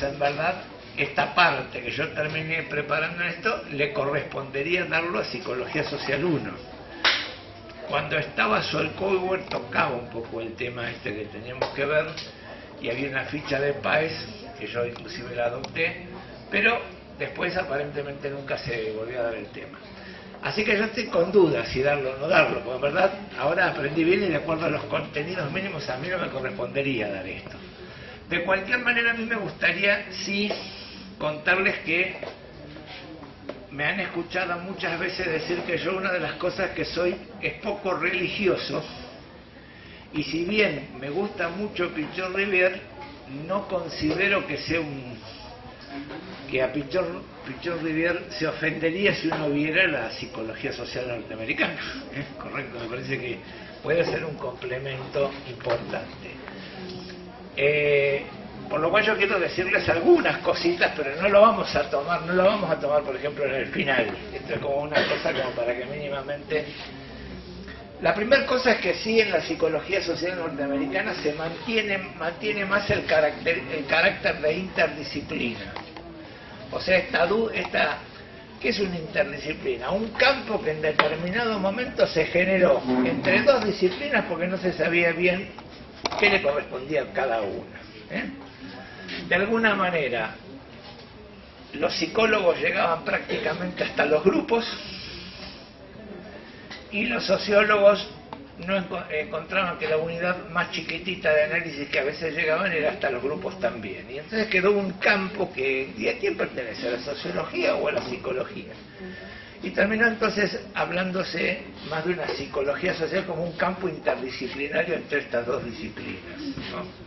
en verdad, esta parte que yo terminé preparando en esto, le correspondería darlo a Psicología Social 1. Cuando estaba Solkauer tocaba un poco el tema este que teníamos que ver, y había una ficha de Páez, que yo inclusive la adopté, pero después aparentemente nunca se volvió a dar el tema. Así que yo estoy con dudas si darlo o no darlo, porque en verdad ahora aprendí bien y de acuerdo a los contenidos mínimos a mí no me correspondería dar esto. De cualquier manera a mí me gustaría sí contarles que me han escuchado muchas veces decir que yo una de las cosas que soy es poco religioso, y si bien me gusta mucho Pichon Rivière, no considero que sea que a Pichon Rivière se ofendería si uno viera la psicología social norteamericana. Correcto, me parece que puede ser un complemento importante. Por lo cual yo quiero decirles algunas cositas, pero no lo vamos a tomar por ejemplo en el final. Esto es como una cosa como para que mínimamente... La primera cosa es que sí, en la psicología social norteamericana se mantiene más el carácter de interdisciplina. O sea, ¿qué es una interdisciplina? Un campo que en determinado momento se generó entre dos disciplinas porque no se sabía bien qué le correspondía a cada una. De alguna manera, los psicólogos llegaban prácticamente hasta los grupos y los sociólogos no encontraban que la unidad más chiquitita de análisis que a veces llegaban era hasta los grupos también. Y entonces quedó un campo que, ¿y a quién pertenece? ¿A la sociología o a la psicología? Y terminó entonces hablándose más de una psicología social como un campo interdisciplinario entre estas dos disciplinas, ¿no?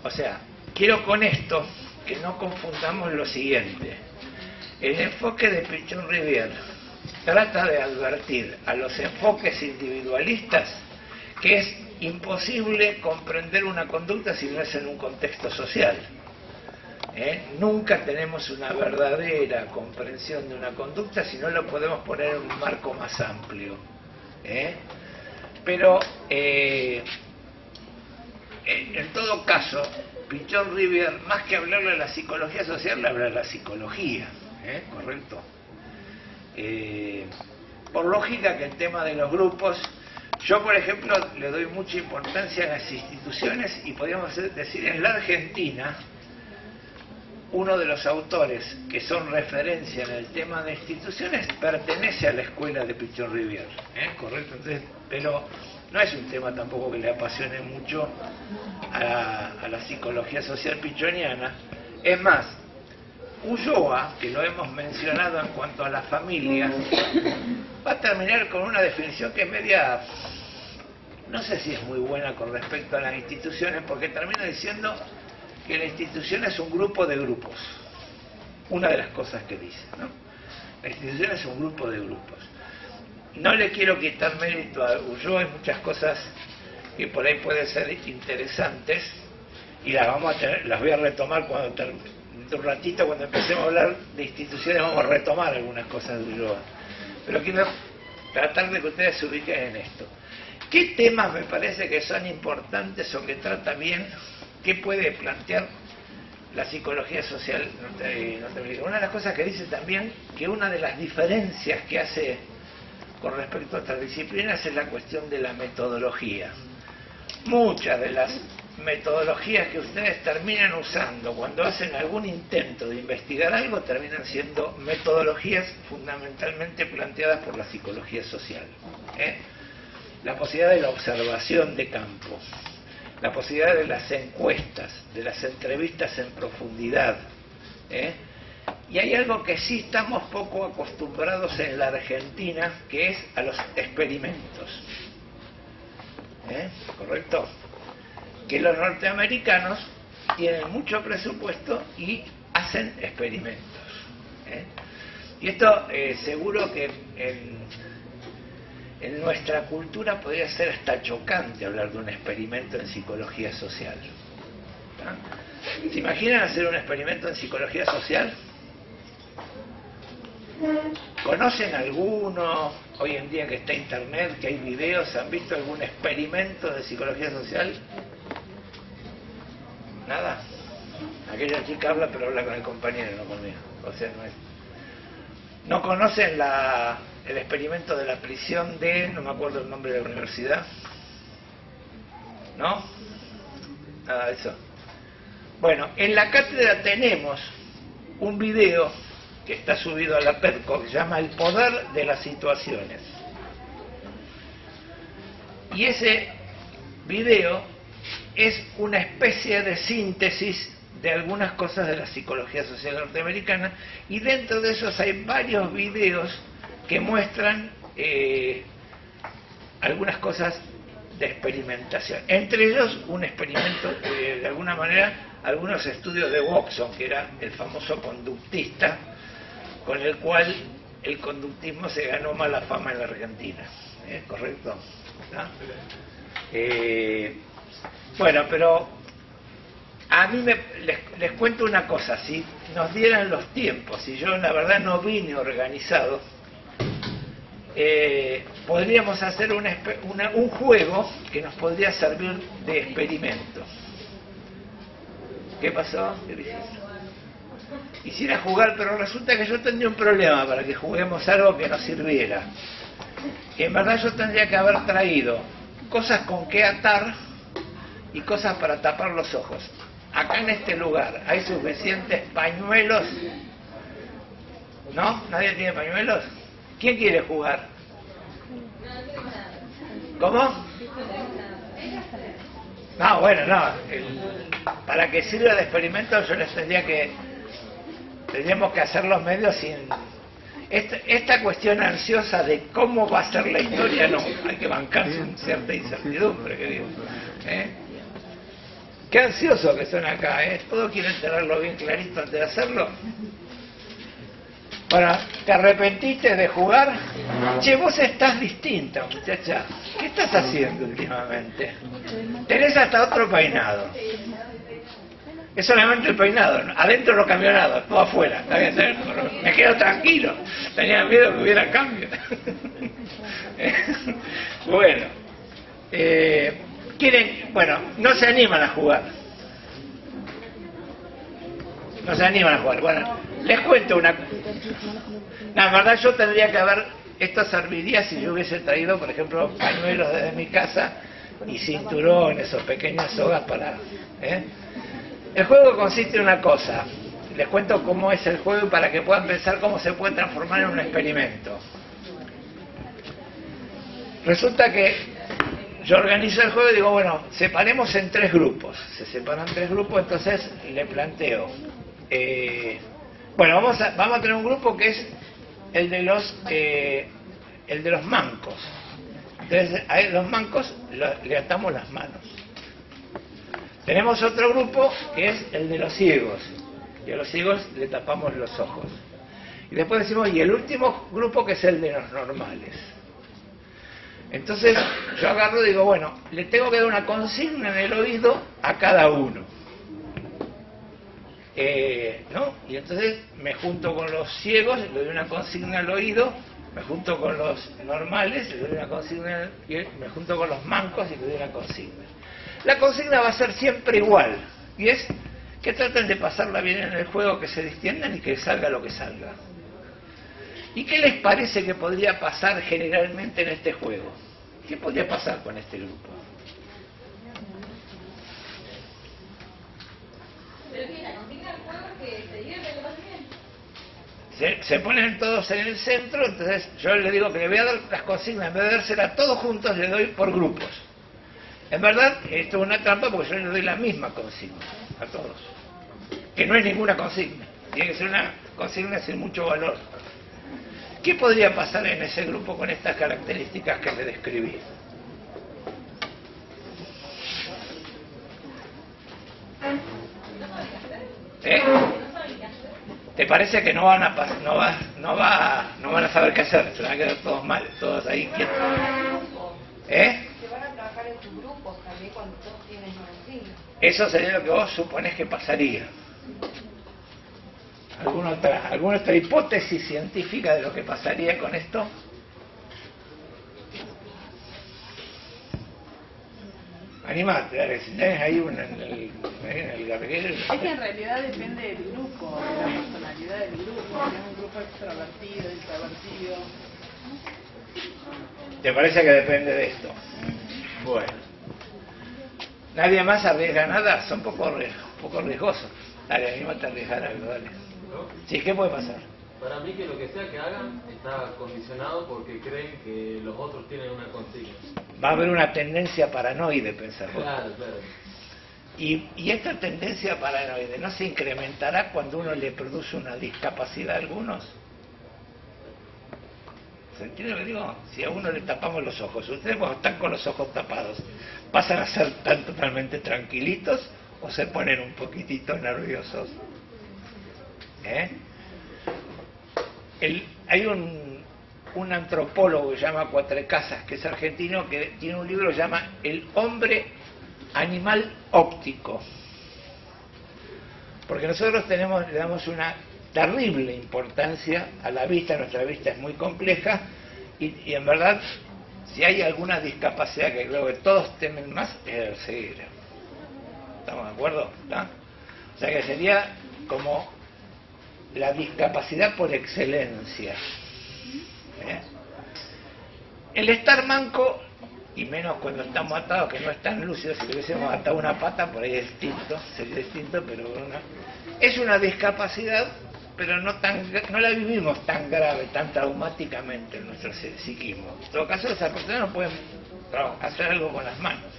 O sea, quiero con esto que no confundamos lo siguiente. El enfoque de Pichon Rivière trata de advertir a los enfoques individualistas que es imposible comprender una conducta si no es en un contexto social. Nunca tenemos una verdadera comprensión de una conducta si no lo podemos poner en un marco más amplio. Pero en todo caso, Pichon Rivière, más que hablarle a la psicología social, le habla a la psicología, ¿correcto? Por lógica que el tema de los grupos, yo por ejemplo le doy mucha importancia a las instituciones, y podríamos decir en la Argentina, uno de los autores que son referencia en el tema de instituciones pertenece a la escuela de Pichon Rivière, ¿correcto? Entonces, pero no es un tema tampoco que le apasione mucho a la psicología social pichoniana. Es más, Ulloa, que lo hemos mencionado en cuanto a la familia, va a terminar con una definición que es media, no sé si es muy buena con respecto a las instituciones, porque termina diciendo que la institución es un grupo de grupos. Una de las cosas que dice, ¿no? La institución es un grupo de grupos. No le quiero quitar mérito a Ulloa, hay muchas cosas que por ahí pueden ser interesantes, y las voy a retomar un ratito, cuando empecemos a hablar de instituciones vamos a retomar algunas cosas de Ulloa. Pero quiero tratar de que ustedes se ubiquen en esto. ¿Qué temas me parece que son importantes o que trata bien? ¿Qué puede plantear la psicología social norteamericana? Una de las cosas que dice también, que una de las diferencias que hace con respecto a otras disciplinas es la cuestión de la metodología. Muchas de las metodologías que ustedes terminan usando cuando hacen algún intento de investigar algo terminan siendo metodologías fundamentalmente planteadas por la psicología social. La posibilidad de la observación de campo, la posibilidad de las encuestas, de las entrevistas en profundidad. Y hay algo que sí estamos poco acostumbrados en la Argentina, que es a los experimentos. ¿Correcto? Que los norteamericanos tienen mucho presupuesto y hacen experimentos. Y esto seguro que en nuestra cultura podría ser hasta chocante hablar de un experimento en psicología social. ¿Se imaginan hacer un experimento en psicología social? ¿Conocen alguno hoy en día que está internet, que hay videos? ¿Han visto algún experimento de psicología social? ¿Nada? Aquella chica habla, pero habla con el compañero, no conmigo. O sea, no es... ¿No conocen el experimento de la prisión de... no me acuerdo el nombre de la universidad? ¿No? Nada de eso. Bueno, en la cátedra tenemos un video que está subido a la PERCO, que se llama El poder de las situaciones. Y ese video es una especie de síntesis de algunas cosas de la psicología social norteamericana, y dentro de esos hay varios videos que muestran algunas cosas de experimentación. Entre ellos, un experimento, de alguna manera, algunos estudios de Watson, que era el famoso conductista, con el cual el conductismo se ganó mala fama en la Argentina. ¿Correcto? ¿No? Bueno, pero a mí les cuento una cosa. Si nos dieran los tiempos, y yo la verdad no vine organizado, podríamos hacer un juego que nos podría servir de experimento. ¿Qué pasó? ¿Qué dijiste? Quisiera jugar, pero resulta que yo tendría un problema para que juguemos algo que nos sirviera. En verdad yo tendría que haber traído cosas con que atar y cosas para tapar los ojos. Acá en este lugar hay suficientes pañuelos. ¿No? ¿Nadie tiene pañuelos? ¿Quién quiere jugar? ¿Cómo? No, bueno, no. Para que sirva de experimento yo les tendríamos que hacer los medios sin... Esta cuestión ansiosa de cómo va a ser la historia, no. Hay que bancarse en cierta incertidumbre, que digo. Qué ansioso que son acá, Todos quieren tenerlo bien clarito antes de hacerlo. Bueno, ¿te arrepentiste de jugar? Che, vos estás distinta, muchacha. ¿Qué estás haciendo últimamente? Tenés hasta otro peinado. Es solamente el peinado, adentro no cambió nada, todo afuera. Está bien, me quedo tranquilo. Tenía miedo que hubiera cambio. Bueno, bueno, no se animan a jugar. No se animan a jugar. Bueno, les cuento una... La verdad yo tendría que haber... Esto serviría si yo hubiese traído, por ejemplo, pañuelos desde mi casa y cinturones o pequeñas sogas para... El juego consiste en una cosa. Les cuento cómo es el juego para que puedan pensar cómo se puede transformar en un experimento. Resulta que yo organizo el juego y digo, bueno, separemos en 3 grupos. Se separan 3 grupos, entonces le planteo. Bueno, vamos a tener un grupo que es el de los mancos. Entonces a los mancos le atamos las manos. Tenemos otro grupo que es el de los ciegos, y a los ciegos le tapamos los ojos. Y después decimos, y el último grupo que es el de los normales. Entonces yo agarro y digo, bueno, le tengo que dar una consigna en el oído a cada uno. ¿No? Y entonces me junto con los ciegos, le doy una consigna al oído, me junto con los normales, le doy una consigna, y me junto con los mancos y le doy una consigna. La consigna va a ser siempre igual, y es que traten de pasarla bien en el juego, que se distiendan y que salga lo que salga. ¿Y qué les parece que podría pasar generalmente en este juego? ¿Qué podría pasar con este grupo? Pero que la consigna del juego es que se divierten, lo pasen bien. Se ponen todos en el centro, entonces yo le digo que le voy a dar las consignas, en vez de dárselas todos juntos, le doy por grupos. En verdad, esto es una trampa porque yo le doy la misma consigna a todos. Que no es ninguna consigna. Tiene que ser una consigna sin mucho valor. ¿Qué podría pasar en ese grupo con estas características que le describí? ¿Te parece que no van a saber qué hacer? Se van a quedar todos mal, todos ahí quietos. Se van a trabajar en sus grupos también cuando todos tienen consigna. Eso sería lo que vos suponés que pasaría. ¿Alguna otra hipótesis científica de lo que pasaría con esto? Animate, dale, si tenés ahí una en el garguero. Es que en realidad depende del grupo, de la personalidad del grupo. Si es un grupo extrovertido, introvertido. ¿Te parece que depende de esto? Bueno. ¿Nadie más arriesga nada? Son poco riesgosos. Dale, anímate a arriesgar algo, dale. Sí, ¿qué puede pasar? Para mí que lo que sea que hagan está condicionado porque creen que los otros tienen una consigna. Va a haber una tendencia paranoide, pensar. Claro, claro. Y esta tendencia paranoide no se incrementará cuando uno le produce una discapacidad a algunos. ¿Se entiende lo que digo? Si a uno le tapamos los ojos, ustedes cuando están con los ojos tapados, ¿pasan a ser tan totalmente tranquilitos o se ponen un poquitito nerviosos? Hay un antropólogo que se llama Cuatrecasas, que es argentino, que tiene un libro que se llama El hombre animal óptico. Porque nosotros le damos una terrible importancia a la vista, nuestra vista es muy compleja, y en verdad, si hay alguna discapacidad que creo que todos temen más, es el ceguera. ¿Estamos de acuerdo? ¿Está? O sea que sería como la discapacidad por excelencia. El estar manco, y menos cuando estamos atados, que no es tan lúcido, si le hubiésemos atado una pata, por ahí es distinto, sería distinto, pero es una discapacidad, pero no la vivimos tan grave, tan traumáticamente en nuestro psiquismo. En todo caso, esas personas no pueden hacer algo con las manos.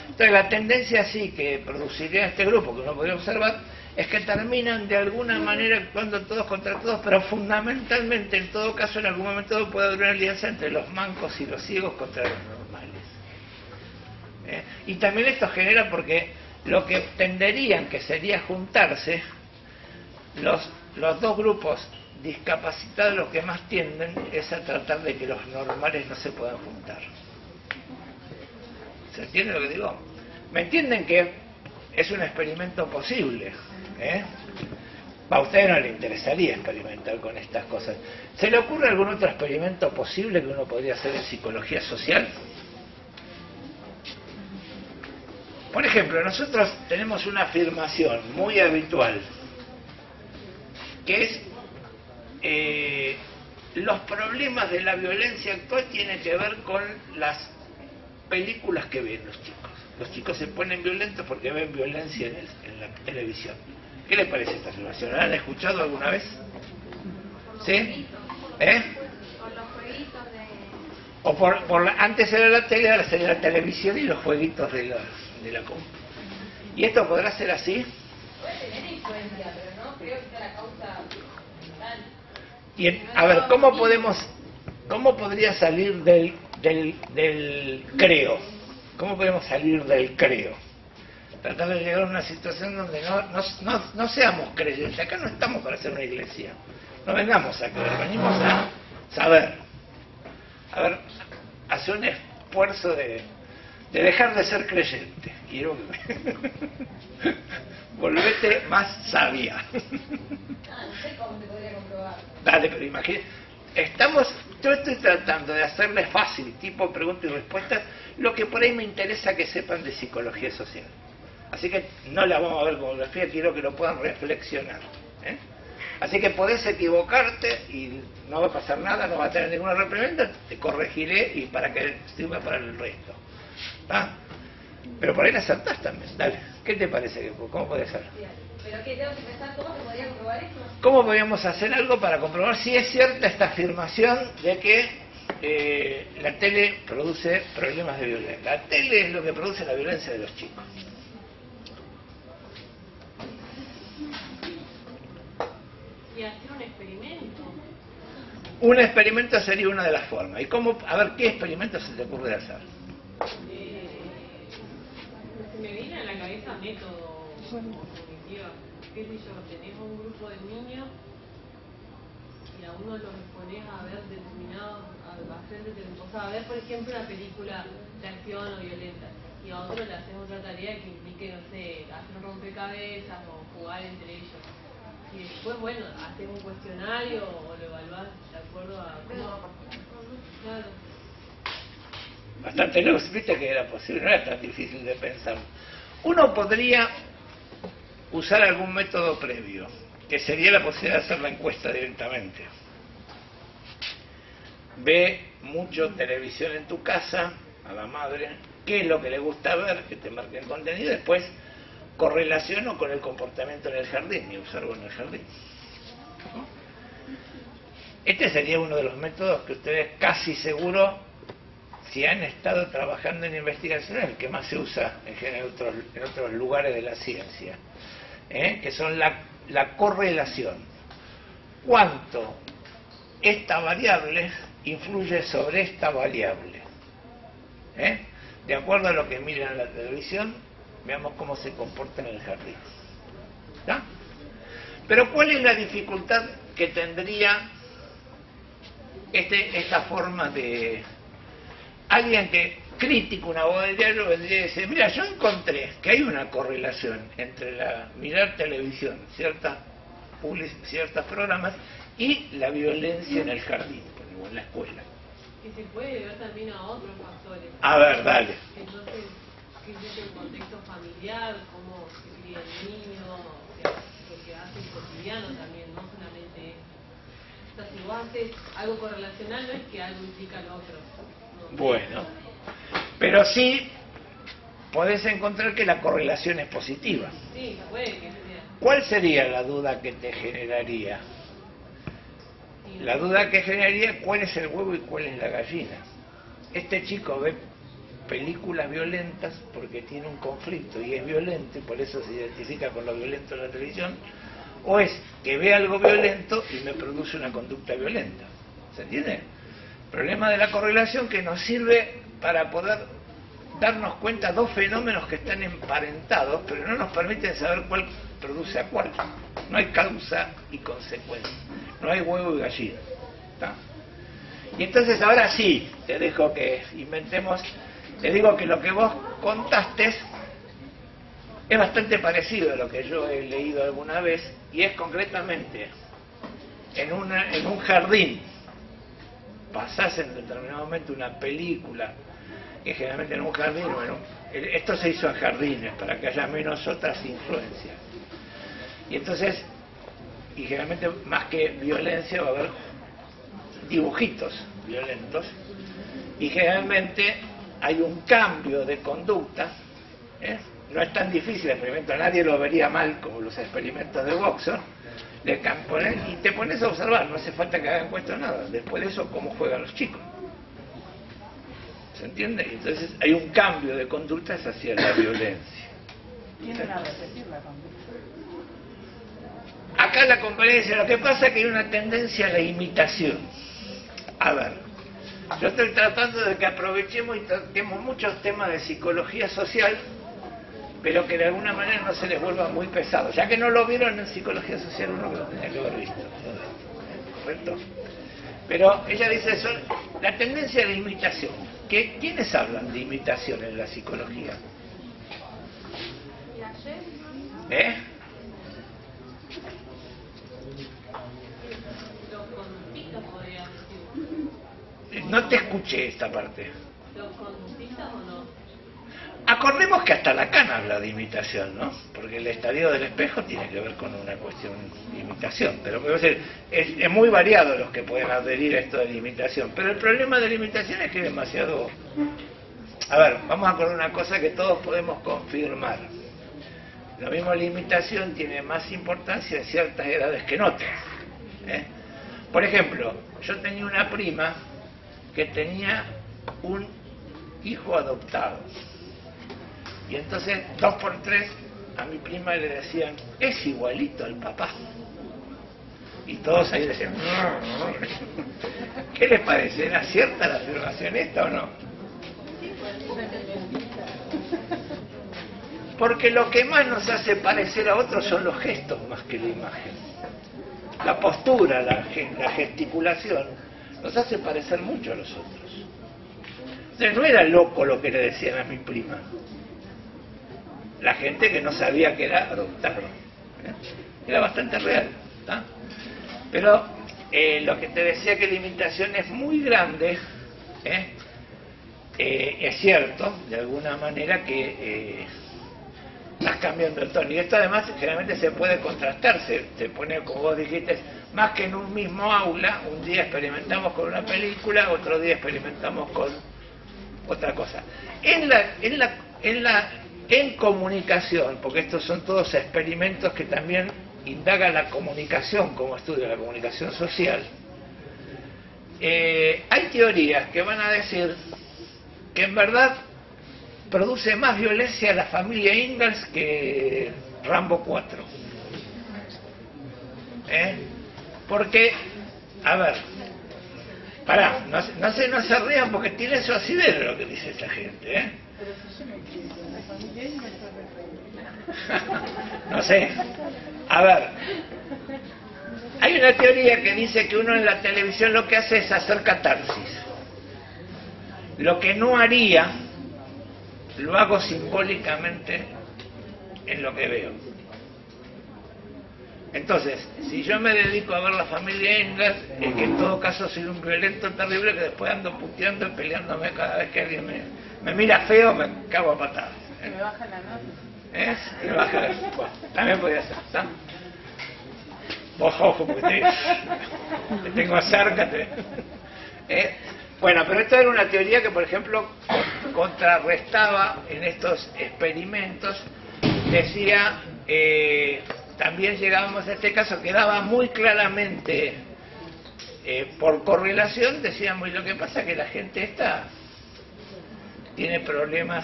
Entonces, la tendencia sí que produciría este grupo, que uno podría observar, es que terminan de alguna manera actuando todos contra todos, pero fundamentalmente, en todo caso, en algún momento puede haber una alianza entre los mancos y los ciegos contra los normales. Y también esto genera, porque lo que tenderían, que sería juntarse, los dos grupos discapacitados, lo que más tienden es a tratar de que los normales no se puedan juntar. ¿Se entiende lo que digo? ¿Me entienden que es un experimento posible? A ustedes no les interesaría experimentar con estas cosas. ¿Se le ocurre algún otro experimento posible que uno podría hacer en psicología social? Por ejemplo, nosotros tenemos una afirmación muy habitual, que es los problemas de la violencia actual tienen que ver con las películas que ven los chicos. Los chicos se ponen violentos porque ven violencia en la televisión. ¿Qué les parece esta afirmación? ¿La han escuchado alguna vez? ¿Sí? Por los jueguitos de... O antes era la tele, ahora sería la televisión y los jueguitos de la compu. ¿Y esto podrá ser así? Puede tener influencia, pero no creo que sea la causa mental. Y a ver, ¿cómo podría salir del creo? ¿Cómo podemos salir del creo? Tratar de llegar a una situación donde no seamos creyentes. Acá no estamos para hacer una iglesia. No vengamos a creer, venimos a saber. A ver, hacer un esfuerzo de dejar de ser creyente. Quiero que volvete más sabia. No sé cómo se podría comprobar. Dale, pero imagínate. Yo estoy tratando de hacerles fácil, tipo preguntas y respuestas, lo que por ahí me interesa que sepan de psicología social. Así que no la vamos a ver como grafía, quiero que lo puedan reflexionar. Así que podés equivocarte y no va a pasar nada, no va a tener ninguna reprimenda, te corregiré y para que sirva para el resto. Pero por ahí la acertás también, dale. ¿Qué te parece? ¿Cómo puede ser? ¿Pero qué? ¿Tengo que pensar cómo se podría comprobar esto? ¿Cómo podríamos hacer algo para comprobar si es cierta esta afirmación de que la tele produce problemas de violencia? La tele es lo que produce la violencia de los chicos. Y hacer un experimento. Un experimento sería una de las formas. ¿Y cómo? A ver, ¿qué experimento se te ocurre hacer? Se me viene a la cabeza método cognitivo. ¿Qué sé yo? Tenés un grupo de niños y a uno los exponés a ver a ver, por ejemplo, una película de acción o violenta, y a otro le haces otra tarea que implique, no sé, hacer un rompecabezas o jugar entre ellos. Y después, bueno, haces un cuestionario o lo evaluás de acuerdo a cómo... Claro. bastante luz, viste que era posible, no era tan difícil de pensar. Uno podría usar algún método previo, que sería la posibilidad de hacer la encuesta directamente. Ve mucho televisión en tu casa, a la madre, qué es lo que le gusta ver, que te marque el contenido, después correlaciono con el comportamiento en el jardín y observo en el jardín. Este sería uno de los métodos que ustedes casi seguro, si han estado trabajando en investigación, es el que más se usa en general en otros lugares de la ciencia, que son la correlación. ¿Cuánto esta variable influye sobre esta variable? De acuerdo a lo que miran en la televisión, veamos cómo se comporta en el jardín. ¿Está? Pero ¿cuál es la dificultad que tendría esta forma de... Alguien que crítico, un abogado de diario, vendría y dice, mira, yo encontré que hay una correlación entre mirar televisión, ciertos programas, y la violencia en el jardín, o en la escuela. Que se puede ver también a otros factores. A ver, dale. Entonces, ¿qué es el contexto familiar? ¿Cómo se cría el niño? O sea, lo que hace el cotidiano también, no solamente esto. O sea, si vos haces algo correlacional, no es que algo implica al otro. No. Bueno, pero sí podés encontrar que la correlación es positiva. Sí, puede que sea. ¿Cuál sería la duda que te generaría? La duda que generaría cuál es el huevo y cuál es la gallina. Este chico ve películas violentas porque tiene un conflicto y es violento y por eso se identifica con lo violento en la televisión, o es que ve algo violento y me produce una conducta violenta. ¿Se entiende? El problema de la correlación que nos sirve para poder darnos cuenta de dos fenómenos que están emparentados, pero no nos permiten saber cuál produce a cuál. No hay causa y consecuencia. No hay huevo y gallina. ¿Está? Y entonces ahora sí, te dejo que inventemos, te digo que lo que vos contaste es bastante parecido a lo que yo he leído alguna vez, y es concretamente en un jardín, pasás en determinado momento una película, que generalmente en un jardín, esto se hizo en jardines para que haya menos otras influencias. Y entonces, y generalmente más que violencia va a haber dibujitos violentos, y generalmente hay un cambio de conducta. No es tan difícil el experimento, nadie lo vería mal como los experimentos de Boxer, y te pones a observar, no hace falta que hagan encuesta nada, después de eso cómo juegan los chicos. ¿Se entiende? Entonces hay un cambio de conductas hacia la violencia. Tienden a repetir la conducta. Acá la conferencia, lo que pasa es que hay una tendencia a la imitación. A ver, yo estoy tratando de que aprovechemos y tratemos muchos temas de psicología social, pero que de alguna manera no se les vuelva muy pesado. Ya que no lo vieron en psicología social, uno que lo tenía que haber visto. ¿Correcto? Pero ella dice eso, la tendencia a la imitación. ¿Quiénes hablan de imitación en la psicología? Los conductistas podrían decir. No te escuché esta parte. ¿Los conductistas o no? Acordemos que hasta Lacan habla de imitación, ¿no? Porque el estadio del espejo tiene que ver con una cuestión de imitación. Pero es muy variado los que pueden adherir a esto de la imitación. Pero el problema de la imitación es que es demasiado... A ver, vamos a acordar una cosa que todos podemos confirmar. Lo mismo, la imitación tiene más importancia en ciertas edades que en otras. Por ejemplo, yo tenía una prima que tenía un hijo adoptado. Y entonces, 2 por 3, a mi prima le decían, es igualito al papá. Y todos ahí decían, ¿qué les parece? ¿Era cierta la afirmación esta o no? Porque lo que más nos hace parecer a otros son los gestos más que la imagen. La postura, la gesticulación, nos hace parecer mucho a los otros. Entonces no era loco lo que le decían a mi prima. La gente que no sabía que era adoptado. Era bastante real. ¿Tá? Pero lo que te decía que la imitación es muy grande, es cierto, de alguna manera, que estás cambiando el tono. Y esto además generalmente se puede contrastar, se pone, como vos dijiste, más que en un mismo aula, un día experimentamos con una película, otro día experimentamos con otra cosa. En comunicación, porque estos son todos experimentos que también indagan la comunicación como estudio, la comunicación social, hay teorías que van a decir que en verdad produce más violencia la familia Ingalls que Rambo 4. Porque, a ver, pará, no se rían porque tiene su asidero lo que dice esta gente, Pero si yo me entiendo, la familia es nuestra. No sé. A ver, hay una teoría que dice que uno en la televisión lo que hace es hacer catarsis. Lo que no haría, lo hago simbólicamente en lo que veo. Entonces, si yo me dedico a ver la familia Ingalls, es que en todo caso soy un violento terrible que después ando puteando y peleándome cada vez que alguien me mira feo, me cago a patadas. Que me baja la nota. Me baja la nota. Bueno, también podría ser, ¿está? Vos, ojo, porque te tengo cerca. Bueno, pero esta era una teoría que, por ejemplo, contrarrestaba en estos experimentos, decía... también llegábamos a este caso, quedaba muy claramente por correlación, decíamos, y lo que pasa es que la gente esta tiene problemas,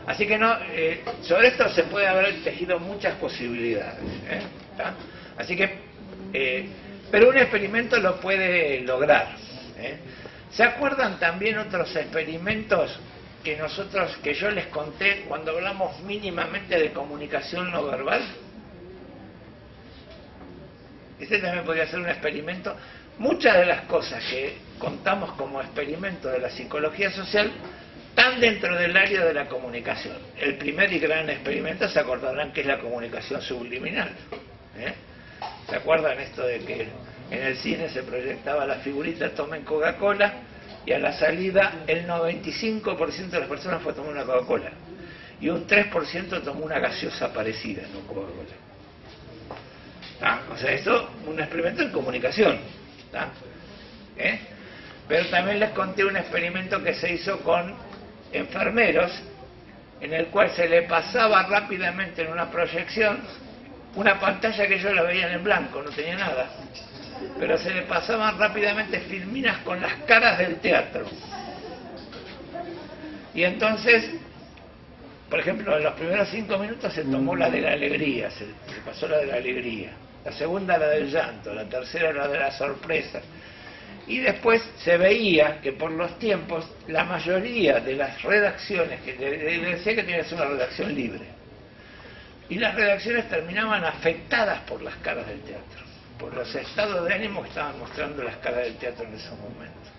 así que no, sobre esto se puede haber tejido muchas posibilidades, así que, pero un experimento lo puede lograr. ¿Se acuerdan también otros experimentos que yo les conté cuando hablamos mínimamente de comunicación no verbal? Este también podría ser un experimento. Muchas de las cosas que contamos como experimentos de la psicología social están dentro del área de la comunicación. El primer y gran experimento, se acordarán, que es la comunicación subliminal. ¿Se acuerdan esto de que en el cine se proyectaba la figurita tomen Coca-Cola y a la salida el 95% de las personas fue a tomar una Coca-Cola y un 3% tomó una gaseosa parecida, no Coca-Cola? O sea, esto es un experimento en comunicación. Pero también les conté un experimento que se hizo con enfermeros, en el cual se le pasaba rápidamente en una proyección una pantalla que ellos la veían en blanco, no tenía nada, pero se le pasaban rápidamente filminas con las caras del teatro. Y entonces, por ejemplo, en los primeros 5 minutos se tomó la de la alegría, se pasó la de la alegría, la segunda la del llanto, la tercera la de la sorpresa, y después se veía que por los tiempos la mayoría de las redacciones, que le decía que tenía que ser una redacción libre, y las redacciones terminaban afectadas por las caras del teatro, por los estados de ánimo que estaban mostrando las caras del teatro en esos momentos.